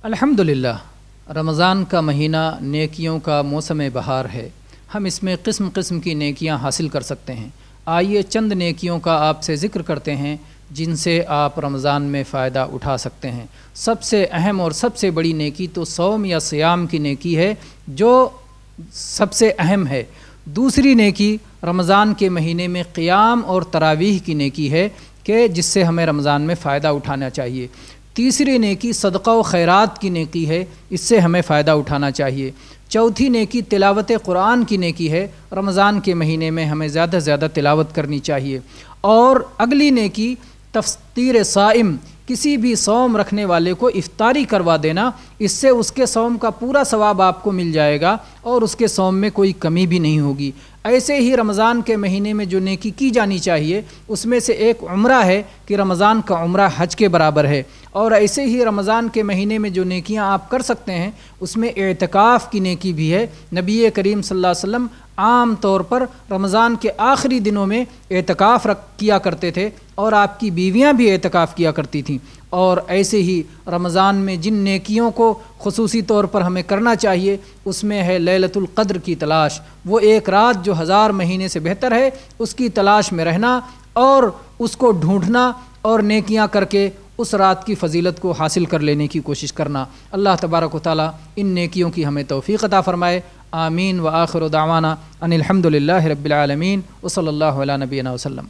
الحمدللہ رمضان کا مہینہ نیکیوں کا موسم بہار ہے۔ ہم اس میں قسم قسم کی نیکیاں حاصل کر سکتے ہیں۔ آئیے چند نیکیوں کا آپ سے ذکر کرتے ہیں جن سے آپ رمضان میں فائدہ اٹھا سکتے ہیں۔ سب سے اہم اور سب سے بڑی نیکی تو صوم یا صیام کی نیکی ہے جو سب سے اہم ہے۔ دوسری نیکی رمضان کے مہینے میں قیام اور تراویح کی نیکی ہے کہ جس سے ہمیں رمضان میں فائدہ اٹھانا چاہیے۔ تیسری نیکی صدقہ و خیرات کی نیکی ہے، اس سے ہمیں فائدہ اٹھانا چاہیے۔ چوتھی نیکی تلاوت قرآن کی نیکی ہے، رمضان کے مہینے میں ہمیں زیادہ سے زیادہ تلاوت کرنی چاہیے۔ اور اگلی نیکی تفطیر صائم، کسی بھی صوم رکھنے والے کو افطاری کروا دینا، اس سے اس کے صوم کا پورا ثواب آپ کو مل جائے گا اور اس کے صوم میں کوئی کمی بھی نہیں ہوگی۔ ایسے ہی رمضان کے مہینے میں جو نیکی کی جانی چاہیے اس میں سے ایک عمرہ ہے کہ رمضان کا عمرہ حج کے برابر ہے۔ اور ایسے ہی رمضان کے مہینے میں جو نیکیاں آپ کر سکتے ہیں اس میں اعتکاف کی نیکی بھی ہے۔ نبی کریم صلی اللہ علیہ وسلم عام طور پر رمضان کے آخری دنوں میں اعتکاف کیا کرتے تھے اور آپ کی بیویاں بھی اعتکاف کیا کرتی تھیں۔ اور ایسے ہی رمضان میں جن نیکیوں کو خصوصی طور پر ہمیں کرنا چاہیے اس میں ہے لیلۃ القدر کی تلاش، وہ ایک رات جو 1000 مہینے سے بہتر ہے، اس کی تلاش میں رہنا اور اس کو ڈھونڈنا اور نیکیاں کر کے اس رات کی فضیلت کو حاصل کر لینے کی کوشش کرنا۔ اللہ تبارک و تعالی ان نیکیوں کی ہمیں توفیق عطا فرمائے۔ آمین۔ وآخر دعوانا ان الحمدللہ رب العالمین وصلی اللہ علی نبینا وسلم۔